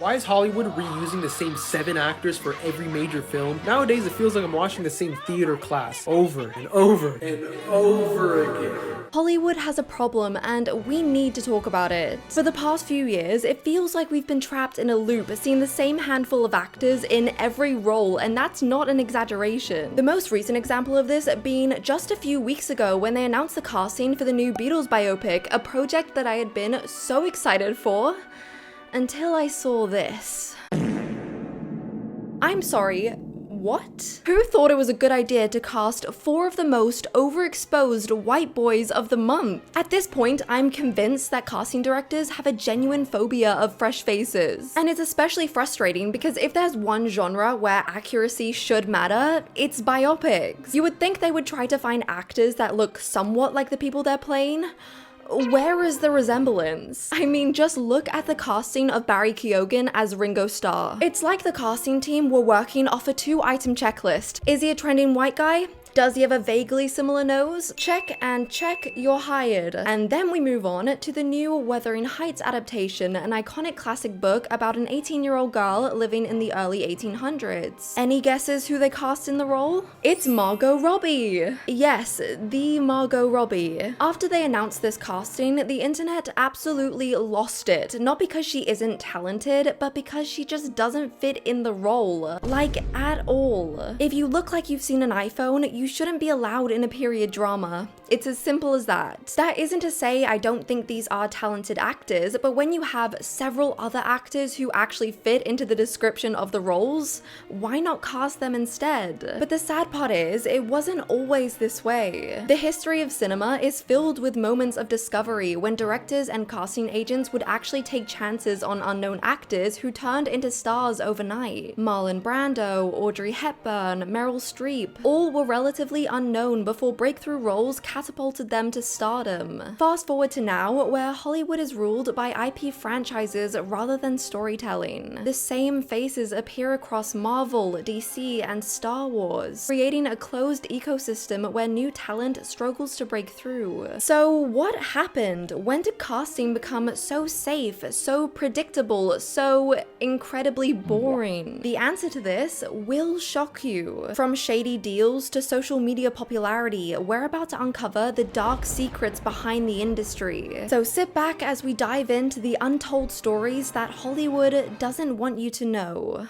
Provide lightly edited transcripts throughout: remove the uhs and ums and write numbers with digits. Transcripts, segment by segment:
Why is Hollywood reusing the same 7 actors for every major film? Nowadays it feels like I'm watching the same theater class over and over and over again. Hollywood has a problem and we need to talk about it. For the past few years, it feels like we've been trapped in a loop, seeing the same handful of actors in every role, and that's not an exaggeration. The most recent example of this being just a few weeks ago when they announced the casting for the new Beatles biopic, a project that I had been so excited for, until I saw this. I'm sorry, what? Who thought it was a good idea to cast 4 of the most overexposed white boys of the month? At this point, I'm convinced that casting directors have a genuine phobia of fresh faces. And it's especially frustrating because if there's one genre where accuracy should matter, it's biopics. You would think they would try to find actors that look somewhat like the people they're playing. Where is the resemblance? I mean, just look at the casting of Barry Keoghan as Ringo Starr. It's like the casting team were working off a 2-item checklist. Is he a trending white guy? Does he have a vaguely similar nose? Check and check, you're hired. And then we move on to the new Wuthering Heights adaptation, an iconic classic book about an 18-year-old girl living in the early 1800s. Any guesses who they cast in the role? It's Margot Robbie! Yes, the Margot Robbie. After they announced this casting, the internet absolutely lost it. Not because she isn't talented, but because she just doesn't fit in the role. Like, at all. If you look like you've seen an iPhone, you shouldn't be allowed in a period drama. It's as simple as that. That isn't to say I don't think these are talented actors, but when you have several other actors who actually fit into the description of the roles, why not cast them instead? But the sad part is, it wasn't always this way. The history of cinema is filled with moments of discovery when directors and casting agents would actually take chances on unknown actors who turned into stars overnight. Marlon Brando, Audrey Hepburn, Meryl Streep, all were relatively unknown before breakthrough roles catapulted them to stardom. Fast forward to now, where Hollywood is ruled by IP franchises rather than storytelling. The same faces appear across Marvel, DC, and Star Wars, creating a closed ecosystem where new talent struggles to break through. So what happened? When did casting become so safe, so predictable, so incredibly boring? The answer to this will shock you. From shady deals to social media popularity, we're about to uncover the dark secrets behind the industry. So sit back as we dive into the untold stories that Hollywood doesn't want you to know.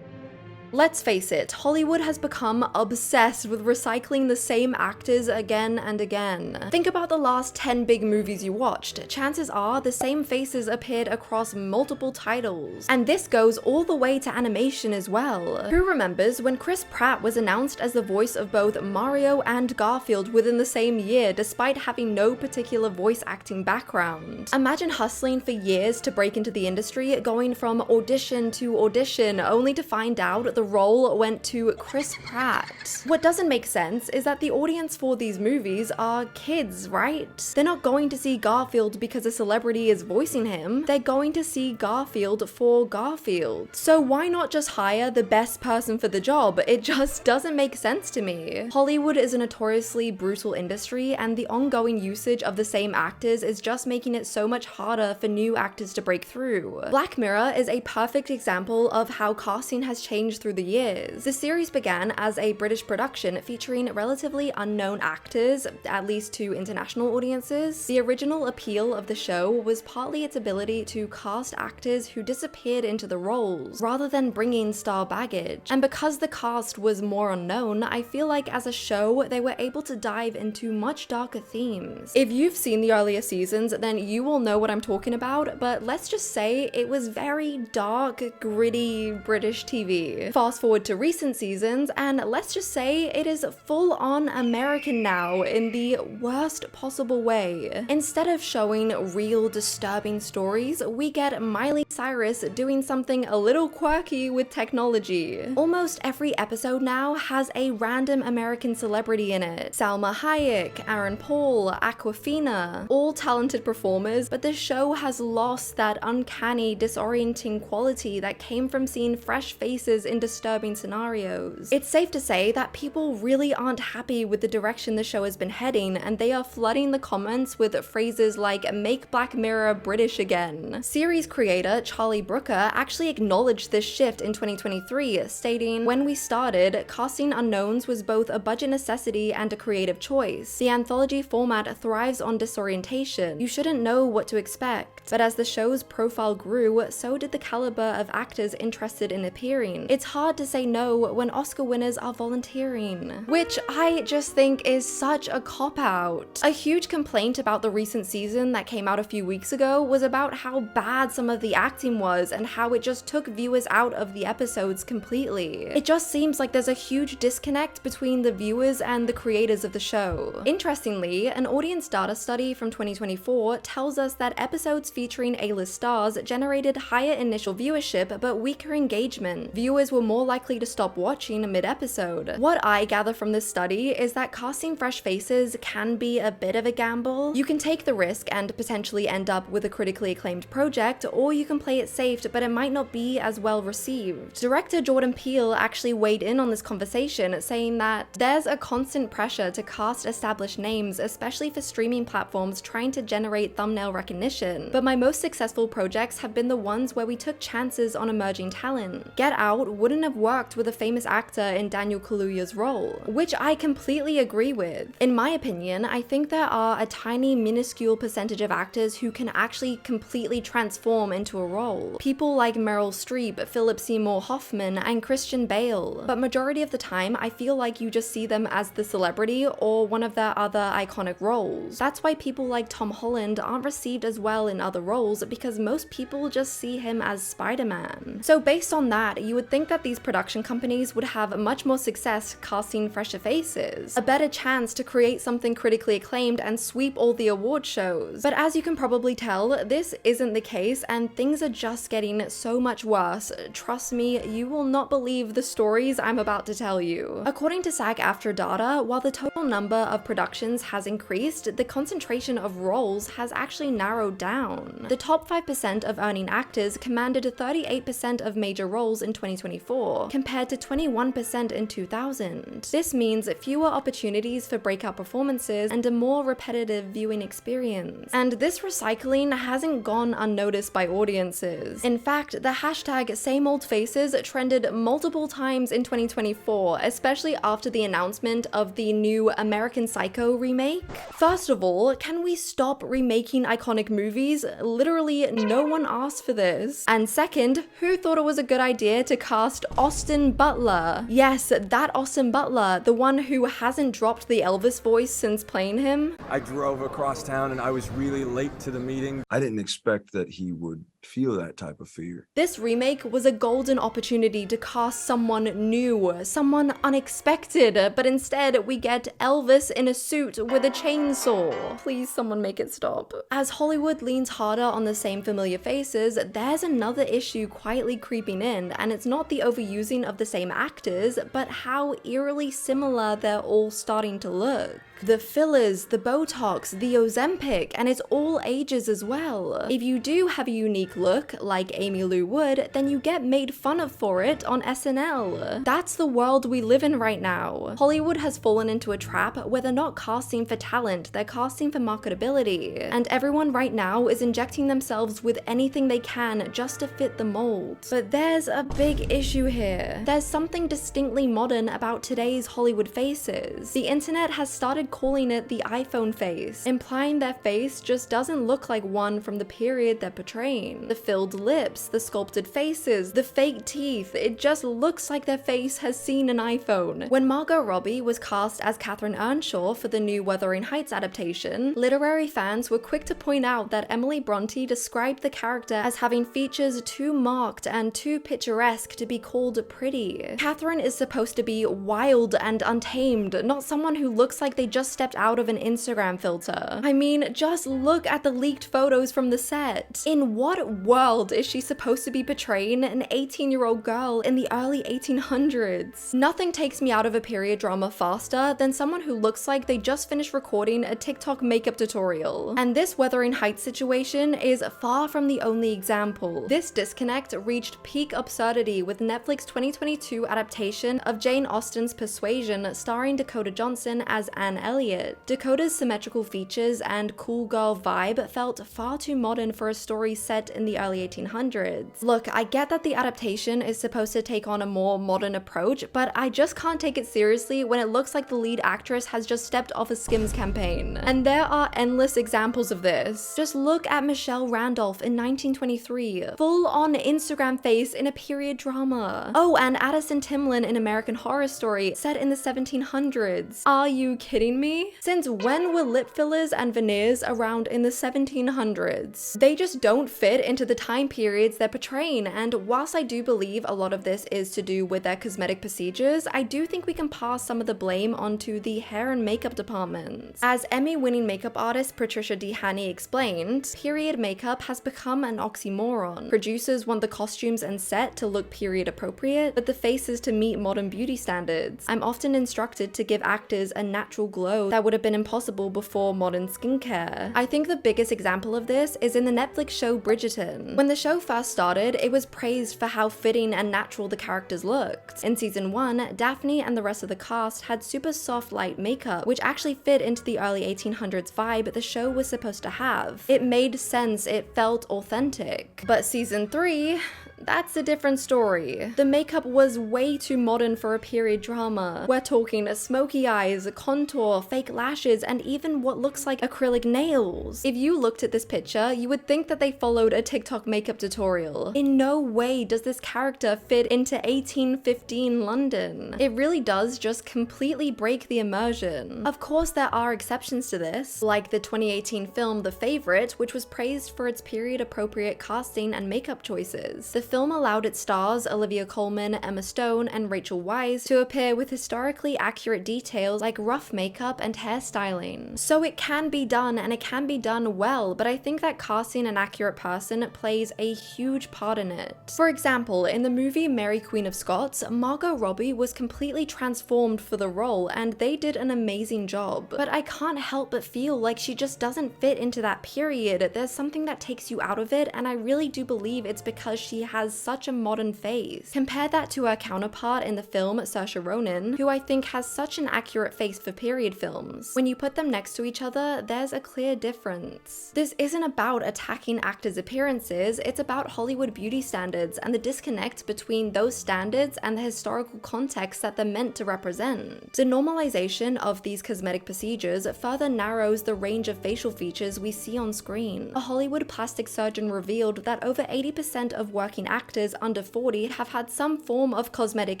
Let's face it, Hollywood has become obsessed with recycling the same actors again and again. Think about the last 10 big movies you watched. Chances are the same faces appeared across multiple titles. And this goes all the way to animation as well. Who remembers when Chris Pratt was announced as the voice of both Mario and Garfield within the same year, despite having no particular voice acting background? Imagine hustling for years to break into the industry, going from audition to audition, only to find out the role went to Chris Pratt. What doesn't make sense is that the audience for these movies are kids, right? They're not going to see Garfield because a celebrity is voicing him. They're going to see Garfield for Garfield. So why not just hire the best person for the job? It just doesn't make sense to me. Hollywood is a notoriously brutal industry, and the ongoing usage of the same actors is just making it so much harder for new actors to break through. Black Mirror is a perfect example of how casting has changed through the years. The series began as a British production featuring relatively unknown actors, at least to international audiences. The original appeal of the show was partly its ability to cast actors who disappeared into the roles, rather than bringing star baggage. And because the cast was more unknown, I feel like as a show, they were able to dive into much darker themes. If you've seen the earlier seasons, then you will know what I'm talking about, but let's just say it was very dark, gritty British TV. Fast forward to recent seasons, and let's just say it is full-on American now in the worst possible way. Instead of showing real disturbing stories, we get Miley Cyrus doing something a little quirky with technology. Almost every episode now has a random American celebrity in it. Salma Hayek, Aaron Paul, Aquafina, all talented performers, but the show has lost that uncanny, disorienting quality that came from seeing fresh faces into disturbing scenarios. It's safe to say that people really aren't happy with the direction the show has been heading, and they are flooding the comments with phrases like "make Black Mirror British again." Series creator Charlie Brooker actually acknowledged this shift in 2023, stating, "When we started, casting unknowns was both a budget necessity and a creative choice. The anthology format thrives on disorientation. You shouldn't know what to expect." But as the show's profile grew, so did the caliber of actors interested in appearing. It's hard to say no when Oscar winners are volunteering. Which I just think is such a cop-out. A huge complaint about the recent season that came out a few weeks ago was about how bad some of the acting was and how it just took viewers out of the episodes completely. It just seems like there's a huge disconnect between the viewers and the creators of the show. Interestingly, an audience data study from 2024 tells us that episodes featuring A-list stars generated higher initial viewership but weaker engagement. Viewers were more likely to stop watching mid-episode. What I gather from this study is that casting fresh faces can be a bit of a gamble. You can take the risk and potentially end up with a critically acclaimed project, or you can play it safe but it might not be as well received. Director Jordan Peele actually weighed in on this conversation, saying that there's a constant pressure to cast established names, especially for streaming platforms trying to generate thumbnail recognition, but my most successful projects have been the ones where we took chances on emerging talent. Get Out wouldn't have worked with a famous actor in Daniel Kaluuya's role, which I completely agree with. In my opinion, I think there are a tiny minuscule percentage of actors who can actually completely transform into a role. People like Meryl Streep, Philip Seymour Hoffman, and Christian Bale. But majority of the time, I feel like you just see them as the celebrity or one of their other iconic roles. That's why people like Tom Holland aren't received as well in other roles, because most people just see him as Spider-Man. So based on that, you would think that these production companies would have much more success casting fresher faces, a better chance to create something critically acclaimed and sweep all the award shows. But as you can probably tell, this isn't the case and things are just getting so much worse. Trust me, you will not believe the stories I'm about to tell you. According to SAG-AFTRA data, while the total number of productions has increased, the concentration of roles has actually narrowed down. The top 5% of earning actors commanded 38% of major roles in 2024, compared to 21% in 2000. This means fewer opportunities for breakout performances and a more repetitive viewing experience. And this recycling hasn't gone unnoticed by audiences. In fact, the hashtag same old faces trended multiple times in 2024, especially after the announcement of the new American Psycho remake. First of all, can we stop remaking iconic movies? Literally, no one asked for this. And second, who thought it was a good idea to cast Austin Butler? Yes, that Austin Butler, the one who hasn't dropped the Elvis voice since playing him. I drove across town and I was really late to the meeting. I didn't expect that he would feel that type of fear. This remake was a golden opportunity to cast someone new, someone unexpected, but instead we get Elvis in a suit with a chainsaw. Please someone make it stop. As Hollywood leans harder on the same familiar faces, there's another issue quietly creeping in, and it's not the overusing of the same actors, but how eerily similar they're all starting to look. The fillers, the Botox, the Ozempic, and it's all ages as well. If you do have a unique look, like Amy Lou Wood, then you get made fun of for it on SNL. That's the world we live in right now. Hollywood has fallen into a trap where they're not casting for talent, they're casting for marketability. And everyone right now is injecting themselves with anything they can just to fit the mold. But there's a big issue here. There's something distinctly modern about today's Hollywood faces. The internet has started calling it the iPhone face, implying their face just doesn't look like one from the period they're portraying. The filled lips, the sculpted faces, the fake teeth, it just looks like their face has seen an iPhone. When Margot Robbie was cast as Catherine Earnshaw for the new Wuthering Heights adaptation, literary fans were quick to point out that Emily Bronte described the character as having features too marked and too picturesque to be called pretty. Catherine is supposed to be wild and untamed, not someone who looks like they just just stepped out of an Instagram filter. I mean, just look at the leaked photos from the set. In what world is she supposed to be portraying an 18-year-old girl in the early 1800s? Nothing takes me out of a period drama faster than someone who looks like they just finished recording a TikTok makeup tutorial. And this Wuthering Heights situation is far from the only example. This disconnect reached peak absurdity with Netflix 2022 adaptation of Jane Austen's Persuasion, starring Dakota Johnson as Anne Elliot. Dakota's symmetrical features and cool girl vibe felt far too modern for a story set in the early 1800s. Look, I get that the adaptation is supposed to take on a more modern approach, but I just can't take it seriously when it looks like the lead actress has just stepped off a Skims campaign. And there are endless examples of this. Just look at Michelle Randolph in 1923, full-on Instagram face in a period drama. Oh, and Addison Timlin in American Horror Story, set in the 1700s. Are you kidding me? Since when were lip fillers and veneers around in the 1700s? They just don't fit into the time periods they're portraying, and whilst I do believe a lot of this is to do with their cosmetic procedures, I do think we can pass some of the blame onto the hair and makeup departments. As Emmy-winning makeup artist Patricia D. Haney explained, period makeup has become an oxymoron. Producers want the costumes and set to look period appropriate, but the faces to meet modern beauty standards. I'm often instructed to give actors a natural glow that would have been impossible before modern skincare. I think the biggest example of this is in the Netflix show Bridgerton. When the show first started, it was praised for how fitting and natural the characters looked. In season 1, Daphne and the rest of the cast had super soft light makeup, which actually fit into the early 1800s vibe the show was supposed to have. It made sense, it felt authentic. But season 3, that's a different story. The makeup was way too modern for a period drama. We're talking smoky eyes, contour, fake lashes, and even what looks like acrylic nails. If you looked at this picture, you would think that they followed a TikTok makeup tutorial. In no way does this character fit into 1815 London. It really does just completely break the immersion. Of course, there are exceptions to this, like the 2018 film The Favourite, which was praised for its period-appropriate casting and makeup choices. The film allowed its stars, Olivia Colman, Emma Stone, and Rachel Weisz, to appear with historically accurate details like rough makeup and hairstyling. So it can be done, and it can be done well, but I think that casting an accurate person plays a huge part in it. For example, in the movie Mary Queen of Scots, Margot Robbie was completely transformed for the role, and they did an amazing job. But I can't help but feel like she just doesn't fit into that period. There's something that takes you out of it, and I really do believe it's because she has such a modern face. Compare that to her counterpart in the film, Saoirse Ronan, who I think has such an accurate face for period films. When you put them next to each other, there's a clear difference. This isn't about attacking actors' appearances, it's about Hollywood beauty standards and the disconnect between those standards and the historical context that they're meant to represent. The normalization of these cosmetic procedures further narrows the range of facial features we see on screen. A Hollywood plastic surgeon revealed that over 80% of working actors under 40 have had some form of cosmetic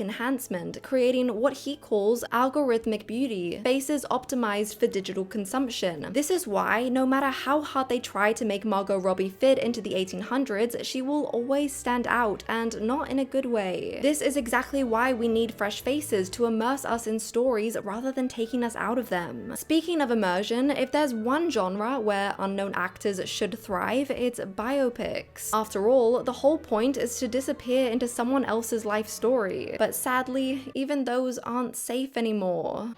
enhancement, creating what he calls algorithmic beauty, faces optimized for digital consumption. This is why, no matter how hard they try to make Margot Robbie fit into the 1800s, she will always stand out, and not in a good way. This is exactly why we need fresh faces to immerse us in stories rather than taking us out of them. Speaking of immersion, if there's one genre where unknown actors should thrive, it's biopics. After all, the whole point is to disappear into someone else's life story. But sadly, even those aren't safe anymore.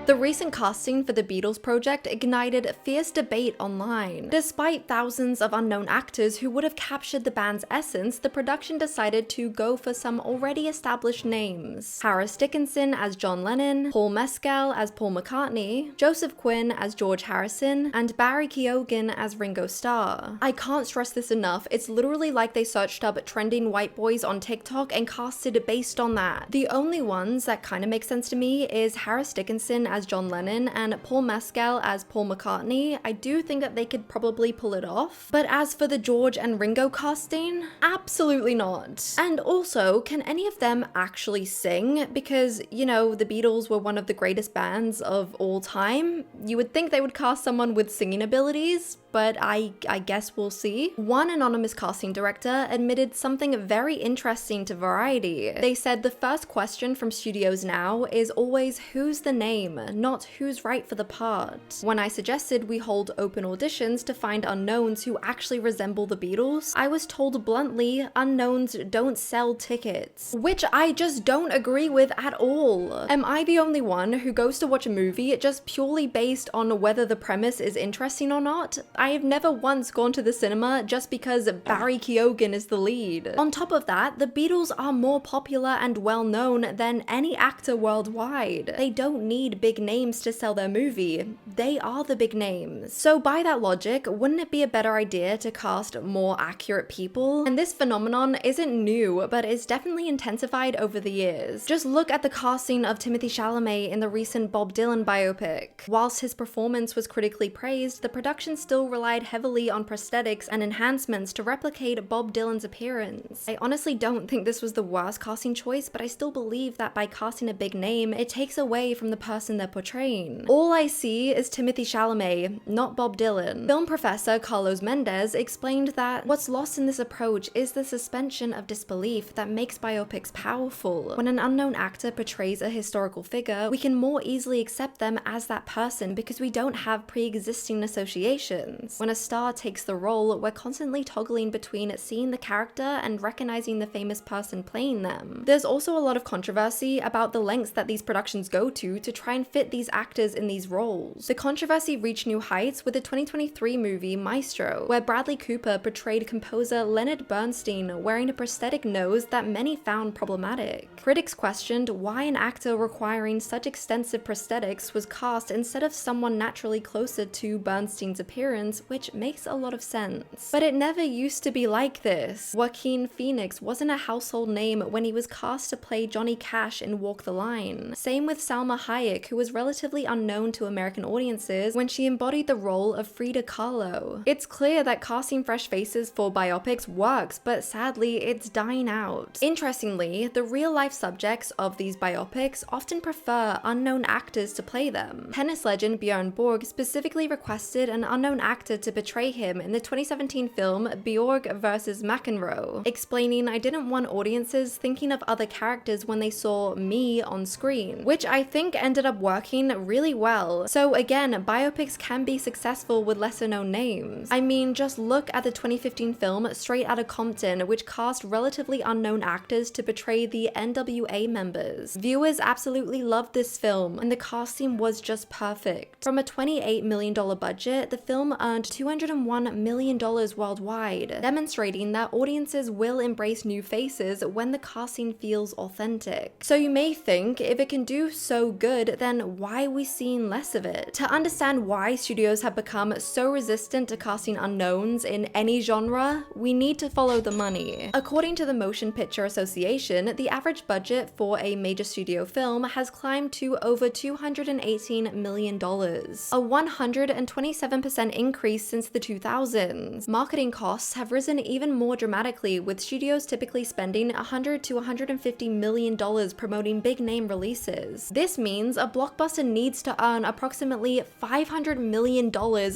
The recent casting for the Beatles project ignited fierce debate online. Despite thousands of unknown actors who would have captured the band's essence, the production decided to go for some already established names. Harris Dickinson as John Lennon, Paul Mescal as Paul McCartney, Joseph Quinn as George Harrison, and Barry Keoghan as Ringo Starr. I can't stress this enough, it's literally like they searched up trending white boys on TikTok and casted based on that. The only ones that kind of make sense to me is Harris Dickinson as John Lennon and Paul Mescal as Paul McCartney. I do think that they could probably pull it off. But as for the George and Ringo casting, absolutely not. And also, can any of them actually sing? Because, you know, the Beatles were one of the greatest bands of all time. You would think they would cast someone with singing abilities. but I guess we'll see. One anonymous casting director admitted something very interesting to Variety. They said the first question from studios now is always who's the name, not who's right for the part. When I suggested we hold open auditions to find unknowns who actually resemble the Beatles, I was told bluntly, unknowns don't sell tickets. Which I just don't agree with at all. Am I the only one who goes to watch a movie just purely based on whether the premise is interesting or not? I have never once gone to the cinema just because Barry Keoghan is the lead. On top of that, the Beatles are more popular and well known than any actor worldwide. They don't need big names to sell their movie. They are the big names. So by that logic, wouldn't it be a better idea to cast more accurate people? And this phenomenon isn't new, but it's definitely intensified over the years. Just look at the casting of Timothée Chalamet in the recent Bob Dylan biopic. Whilst his performance was critically praised, the production still relied heavily on prosthetics and enhancements to replicate Bob Dylan's appearance. I honestly don't think this was the worst casting choice, but I still believe that by casting a big name, it takes away from the person they're portraying. All I see is Timothée Chalamet, not Bob Dylan. Film professor Carlos Mendez explained that what's lost in this approach is the suspension of disbelief that makes biopics powerful. When an unknown actor portrays a historical figure, we can more easily accept them as that person because we don't have pre-existing associations. When a star takes the role, we're constantly toggling between seeing the character and recognizing the famous person playing them. There's also a lot of controversy about the lengths that these productions go to try and fit these actors in these roles. The controversy reached new heights with the 2023 movie Maestro, where Bradley Cooper portrayed composer Leonard Bernstein wearing a prosthetic nose that many found problematic. Critics questioned why an actor requiring such extensive prosthetics was cast instead of someone naturally closer to Bernstein's appearance, which makes a lot of sense. But it never used to be like this. Joaquin Phoenix wasn't a household name when he was cast to play Johnny Cash in Walk the Line. Same with Salma Hayek, who was relatively unknown to American audiences when she embodied the role of Frida Kahlo. It's clear that casting fresh faces for biopics works, but sadly, it's dying out. Interestingly, the real-life subjects of these biopics often prefer unknown actors to play them. Tennis legend Björn Borg specifically requested an unknown actor to portray him in the 2017 film Bjorg vs. McEnroe, explaining, "I didn't want audiences thinking of other characters when they saw me on screen," which I think ended up working really well. So again, biopics can be successful with lesser known names. I mean, just look at the 2015 film Straight Outta Compton, which cast relatively unknown actors to portray the NWA members. Viewers absolutely loved this film, and the casting was just perfect. From a $28 million budget, the film earned $201 million worldwide, demonstrating that audiences will embrace new faces when the casting feels authentic. So you may think, if it can do so good, then why are we seeing less of it? To understand why studios have become so resistant to casting unknowns in any genre, we need to follow the money. According to the Motion Picture Association, the average budget for a major studio film has climbed to over $218 million, a 127% increase since the 2000s. Marketing costs have risen even more dramatically, with studios typically spending $100 to $150 million promoting big name releases. This means a blockbuster needs to earn approximately $500 million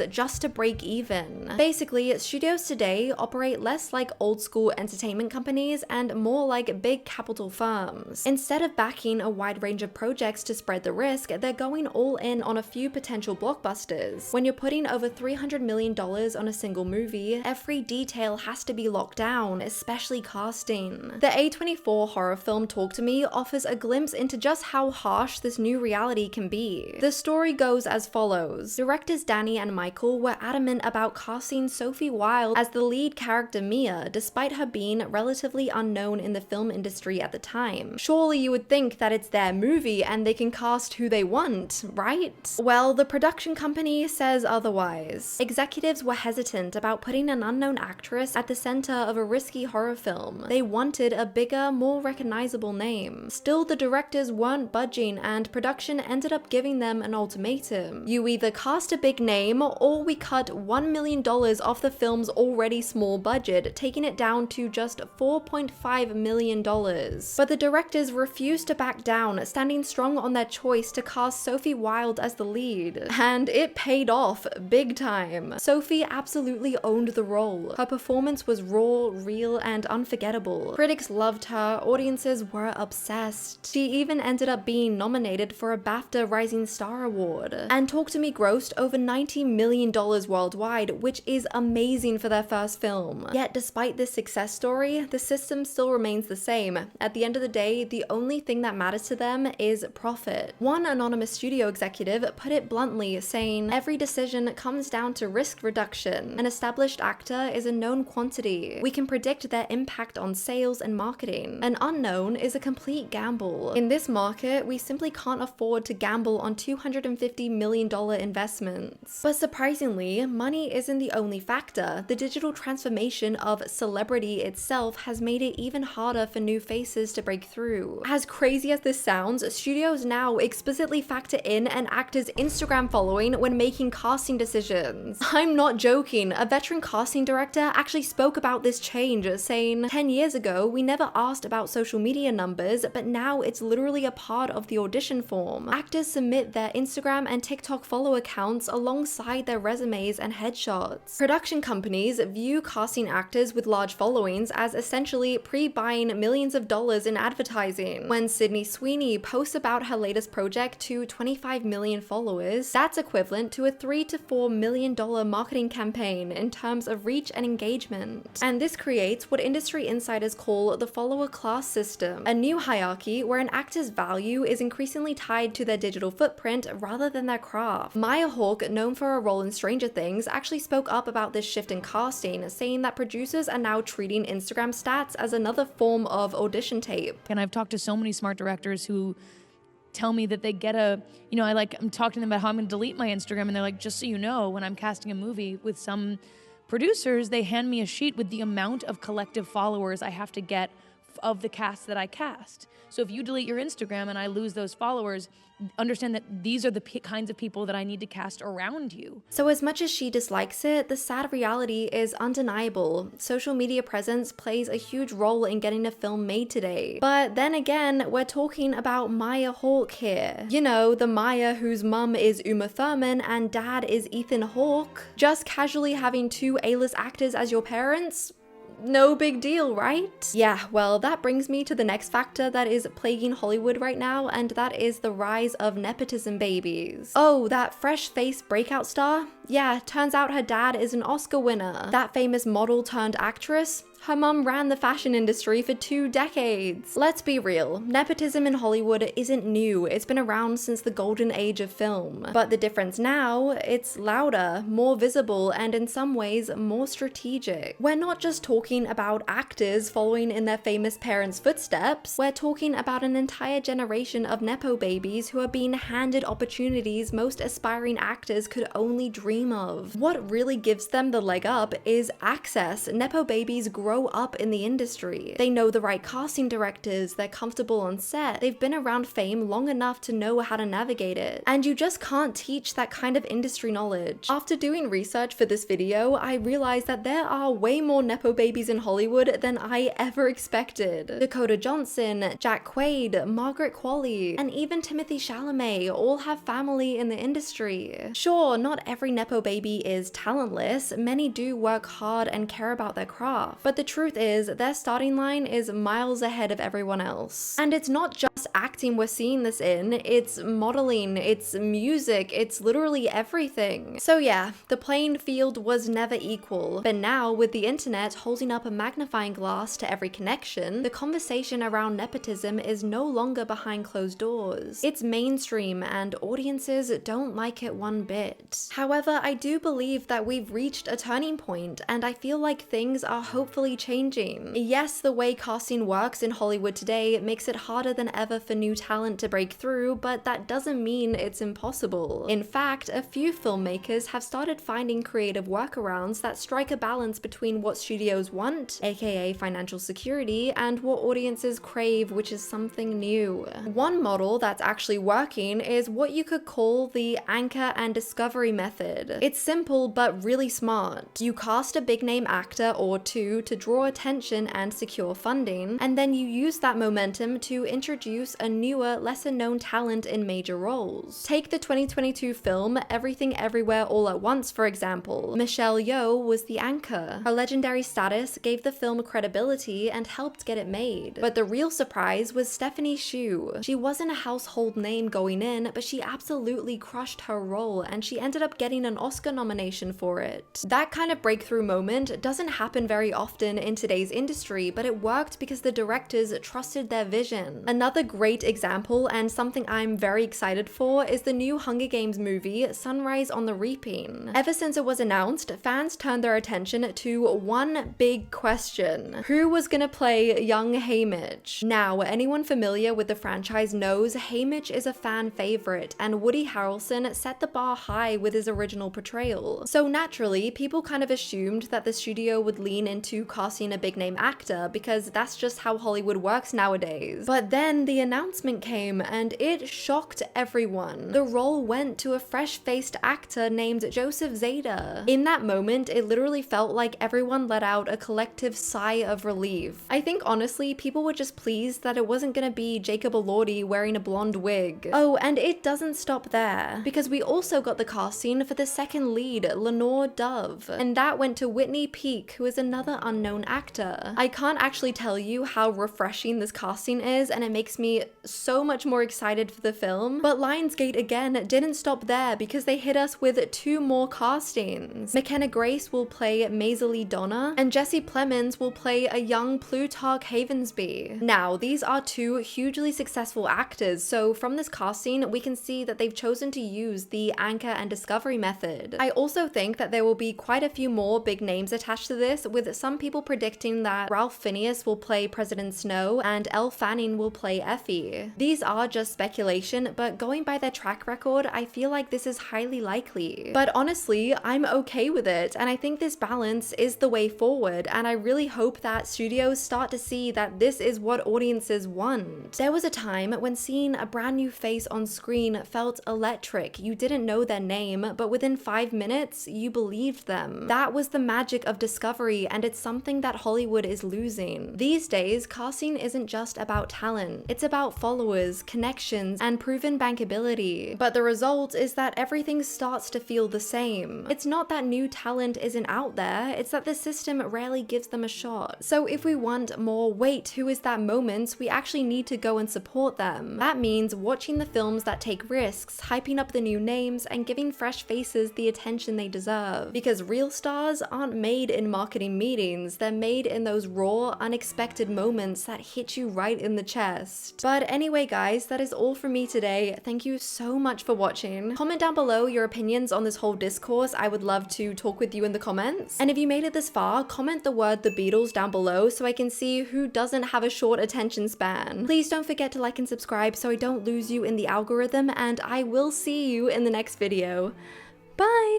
just to break even. Basically, studios today operate less like old school entertainment companies and more like big capital firms. Instead of backing a wide range of projects to spread the risk, they're going all in on a few potential blockbusters. When you're putting over $300 million on a single movie, every detail has to be locked down, especially casting. The A24 horror film Talk to Me offers a glimpse into just how harsh this new reality can be. The story goes as follows. Directors Danny and Michael were adamant about casting Sophie Wilde as the lead character Mia, despite her being relatively unknown in the film industry at the time. Surely you would think that it's their movie and they can cast who they want, right? Well, the production company says otherwise. Executives were hesitant about putting an unknown actress at the center of a risky horror film. They wanted a bigger, more recognizable name. Still, the directors weren't budging, and production ended up giving them an ultimatum. You either cast a big name, or we cut $1 million off the film's already small budget, taking it down to just $4.5 million. But the directors refused to back down, standing strong on their choice to cast Sophie Wilde as the lead. And it paid off big time. time. Sophie absolutely owned the role. Her performance was raw, real, and unforgettable. Critics loved her, audiences were obsessed. She even ended up being nominated for a BAFTA Rising Star Award. And Talk to Me grossed over $90 million worldwide, which is amazing for their first film. Yet despite this success story, the system still remains the same. At the end of the day, the only thing that matters to them is profit. One anonymous studio executive put it bluntly, saying, "Every decision comes down to risk reduction. An established actor is a known quantity. We can predict their impact on sales and marketing. An unknown is a complete gamble. In this market, we simply can't afford to gamble on $250 million investments." But surprisingly, money isn't the only factor. The digital transformation of celebrity itself has made it even harder for new faces to break through. As crazy as this sounds, studios now explicitly factor in an actor's Instagram following when making casting decisions. I'm not joking. A veteran casting director actually spoke about this change, saying, "10 years ago, we never asked about social media numbers, but now it's literally a part of the audition form. Actors submit their Instagram and TikTok follow accounts alongside their resumes and headshots." Production companies view casting actors with large followings as essentially pre-buying millions of dollars in advertising. When Sydney Sweeney posts about her latest project to 25 million followers, that's equivalent to a $3 to $4 million marketing campaign in terms of reach and engagement. And this creates what industry insiders call the follower class system, a new hierarchy where an actor's value is increasingly tied to their digital footprint rather than their craft. Maya Hawke, known for her role in Stranger Things, actually spoke up about this shift in casting, saying that producers are now treating Instagram stats as another form of audition tape. And I've talked to so many smart directors who tell me that they get I'm talking to them about how I'm going to delete my Instagram, and they're like, just so you know, when I'm casting a movie with some producers, they hand me a sheet with the amount of collective followers I have to get of the cast that I cast. So if you delete your Instagram and I lose those followers, understand that these are the kinds of people that I need to cast around you. So as much as she dislikes it, the sad reality is undeniable. Social media presence plays a huge role in getting a film made today. But then again, we're talking about Maya Hawke here. You know, the Maya whose mum is Uma Thurman and dad is Ethan Hawke. Just casually having two A-list actors as your parents? No big deal, right? Yeah, well, that brings me to the next factor that is plaguing Hollywood right now, and that is the rise of nepotism babies. Oh, that fresh-faced breakout star? Yeah, turns out her dad is an Oscar winner. That famous model turned actress? Her mum ran the fashion industry for 2 decades. Let's be real, nepotism in Hollywood isn't new. It's been around since the golden age of film. But the difference now, it's louder, more visible, and in some ways, more strategic. We're not just talking about actors following in their famous parents' footsteps. We're talking about an entire generation of nepo babies who are being handed opportunities most aspiring actors could only dream of. What really gives them the leg up is access. Nepo babies grow up in the industry. They know the right casting directors, they're comfortable on set, they've been around fame long enough to know how to navigate it. And you just can't teach that kind of industry knowledge. After doing research for this video, I realized that there are way more nepo babies in Hollywood than I ever expected. Dakota Johnson, Jack Quaid, Margaret Qualley, and even Timothée Chalamet all have family in the industry. Sure, not every nepo baby is talentless, many do work hard and care about their craft, but the truth is, their starting line is miles ahead of everyone else. And it's not just acting we're seeing this in, it's modeling, it's music, it's literally everything. So yeah, the playing field was never equal, but now with the internet holding up a magnifying glass to every connection, the conversation around nepotism is no longer behind closed doors. It's mainstream and audiences don't like it one bit. However, I do believe that we've reached a turning point, and I feel like things are hopefully changing. Yes, the way casting works in Hollywood today makes it harder than ever for new talent to break through, but that doesn't mean it's impossible. In fact, a few filmmakers have started finding creative workarounds that strike a balance between what studios want, aka financial security, and what audiences crave, which is something new. One model that's actually working is what you could call the anchor and discovery method. method. It's simple but really smart. You cast a big name actor or two to draw attention and secure funding, and then you use that momentum to introduce a newer, lesser known talent in major roles. Take the 2022 film Everything Everywhere All at Once, for example. Michelle Yeoh was the anchor. Her legendary status gave the film credibility and helped get it made. But the real surprise was Stephanie Hsu. She wasn't a household name going in, but she absolutely crushed her role, and she ended up getting an Oscar nomination for it. That kind of breakthrough moment doesn't happen very often in today's industry, but it worked because the directors trusted their vision. Another great example, and something I'm very excited for, is the new Hunger Games movie, Sunrise on the Reaping. Ever since it was announced, fans turned their attention to one big question: who was gonna play young Haymitch? Now, anyone familiar with the franchise knows Haymitch is a fan favorite, and Woody Harrelson set the bar high with his original portrayal. So naturally, people kind of assumed that the studio would lean into casting a big name actor, because that's just how Hollywood works nowadays. But then the announcement came, and it shocked everyone. The role went to a fresh-faced actor named Joseph Zada. In that moment, it literally felt like everyone let out a collective sigh of relief. I think honestly, people were just pleased that it wasn't gonna be Jacob Elordi wearing a blonde wig. Oh, and it doesn't stop there, because we also got the casting for the second lead, Lenore Dove, and that went to Whitney Peak, who is another unknown actor. I can't actually tell you how refreshing this casting is, and it makes me so much more excited for the film. But Lionsgate again didn't stop there, because they hit us with 2 more castings. McKenna Grace will play Maisie Donna, and Jesse Plemons will play a young Plutarch Havensby. Now, these are 2 hugely successful actors, so from this casting, we can see that they've chosen to use the anchor and discovery method. I also think that there will be quite a few more big names attached to this, with some people predicting that Ralph Fiennes will play President Snow and Elle Fanning will play Effie. These are just speculation, but going by their track record, I feel like this is highly likely. But honestly, I'm okay with it, and I think this balance is the way forward, and I really hope that studios start to see that this is what audiences want. There was a time when seeing a brand new face on screen felt electric. You didn't know their name, but within 5 minutes, you believed them. That was the magic of discovery, and it's something that Hollywood is losing. These days, casting isn't just about talent. It's about followers, connections, and proven bankability. But the result is that everything starts to feel the same. It's not that new talent isn't out there, it's that the system rarely gives them a shot. So if we want more wait, who is that moment, we actually need to go and support them. That means watching the films that take risks, hyping up the new names, and giving fresh faces the attention they deserve. Because real stars aren't made in marketing meetings, they're made in those raw, unexpected moments that hit you right in the chest. But anyway guys, that is all from me today. Thank you so much for watching. Comment down below your opinions on this whole discourse. I would love to talk with you in the comments. And if you made it this far, comment the word The Beatles down below so I can see who doesn't have a short attention span. Please don't forget to like and subscribe so I don't lose you in the algorithm, and I will see you in the next video. Bye!